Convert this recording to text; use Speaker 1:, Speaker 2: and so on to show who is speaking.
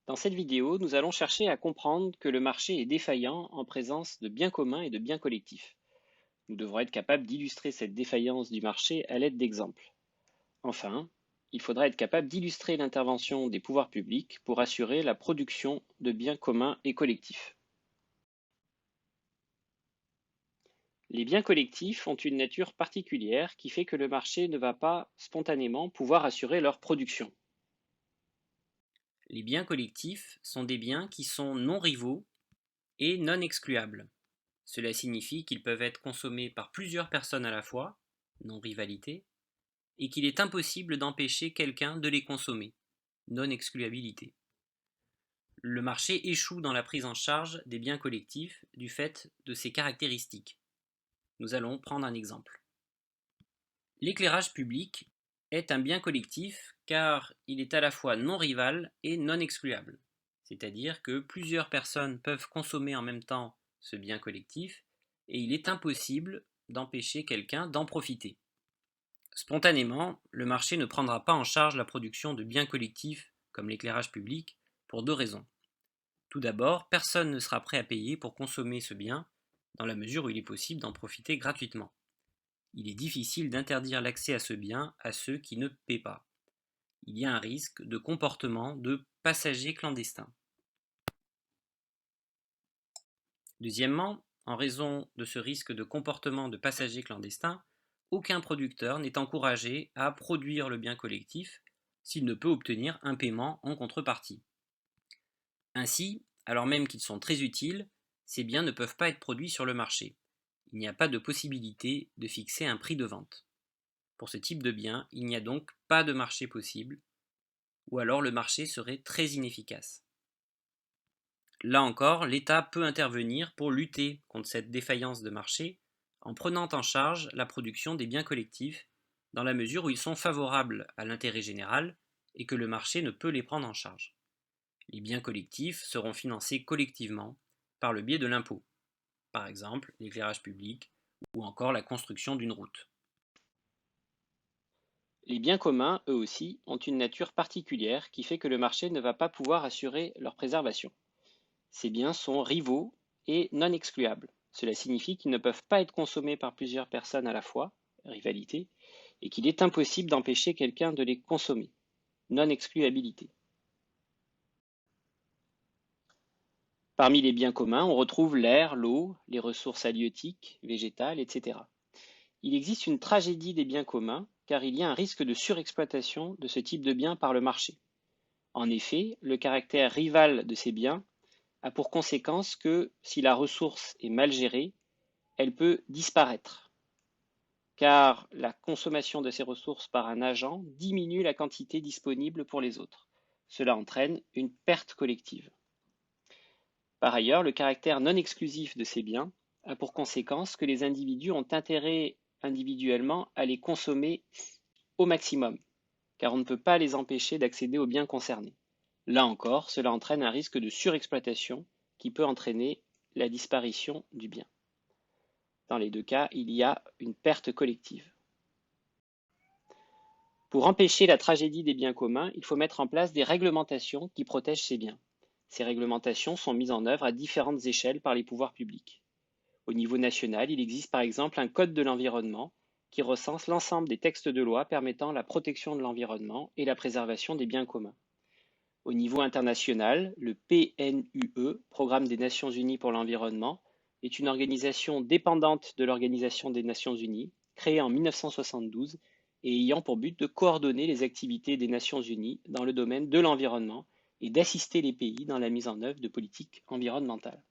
Speaker 1: Dans cette vidéo, nous allons chercher à comprendre que le marché est défaillant en présence de biens communs et de biens collectifs. Nous devrons être capables d'illustrer cette défaillance du marché à l'aide d'exemples. Enfin, il faudra être capable d'illustrer l'intervention des pouvoirs publics pour assurer la production de biens communs et collectifs. Les biens collectifs ont une nature particulière qui fait que le marché ne va pas spontanément pouvoir assurer leur production.
Speaker 2: Les biens collectifs sont des biens qui sont non rivaux et non excluables. Cela signifie qu'ils peuvent être consommés par plusieurs personnes à la fois, non-rivalité, et qu'il est impossible d'empêcher quelqu'un de les consommer, non-excluabilité. Le marché échoue dans la prise en charge des biens collectifs du fait de ces caractéristiques. Nous allons prendre un exemple. L'éclairage public est un bien collectif car il est à la fois non rival et non excluable. C'est-à-dire que plusieurs personnes peuvent consommer en même temps ce bien collectif et il est impossible d'empêcher quelqu'un d'en profiter. Spontanément, le marché ne prendra pas en charge la production de biens collectifs comme l'éclairage public pour deux raisons. Tout d'abord, personne ne sera prêt à payer pour consommer ce bien dans la mesure où il est possible d'en profiter gratuitement. Il est difficile d'interdire l'accès à ce bien à ceux qui ne paient pas. Il y a un risque de comportement de passagers clandestins. Deuxièmement, en raison de ce risque de comportement de passagers clandestins, aucun producteur n'est encouragé à produire le bien collectif s'il ne peut obtenir un paiement en contrepartie. Ainsi, alors même qu'ils sont très utiles, ces biens ne peuvent pas être produits sur le marché. Il n'y a pas de possibilité de fixer un prix de vente. Pour ce type de bien, il n'y a donc pas de marché possible, ou alors le marché serait très inefficace. Là encore, l'État peut intervenir pour lutter contre cette défaillance de marché en prenant en charge la production des biens collectifs dans la mesure où ils sont favorables à l'intérêt général et que le marché ne peut les prendre en charge. Les biens collectifs seront financés collectivement par le biais de l'impôt, par exemple l'éclairage public ou encore la construction d'une route.
Speaker 1: Les biens communs, eux aussi, ont une nature particulière qui fait que le marché ne va pas pouvoir assurer leur préservation. Ces biens sont rivaux et non excluables. Cela signifie qu'ils ne peuvent pas être consommés par plusieurs personnes à la fois, rivalité, et qu'il est impossible d'empêcher quelqu'un de les consommer, non excluabilité. Parmi les biens communs, on retrouve l'air, l'eau, les ressources halieutiques, végétales, etc. Il existe une tragédie des biens communs car il y a un risque de surexploitation de ce type de biens par le marché. En effet, le caractère rival de ces biens a pour conséquence que si la ressource est mal gérée, elle peut disparaître, car la consommation de ces ressources par un agent diminue la quantité disponible pour les autres. Cela entraîne une perte collective. Par ailleurs, le caractère non exclusif de ces biens a pour conséquence que les individus ont intérêt individuellement à les consommer au maximum, car on ne peut pas les empêcher d'accéder aux biens concernés. Là encore, cela entraîne un risque de surexploitation qui peut entraîner la disparition du bien. Dans les deux cas, il y a une perte collective. Pour empêcher la tragédie des biens communs, il faut mettre en place des réglementations qui protègent ces biens. Ces réglementations sont mises en œuvre à différentes échelles par les pouvoirs publics. Au niveau national, il existe par exemple un code de l'environnement qui recense l'ensemble des textes de loi permettant la protection de l'environnement et la préservation des biens communs. Au niveau international, le PNUE, Programme des Nations Unies pour l'environnement, est une organisation dépendante de l'Organisation des Nations Unies, créée en 1972 et ayant pour but de coordonner les activités des Nations Unies dans le domaine de l'environnement et d'assister les pays dans la mise en œuvre de politiques environnementales.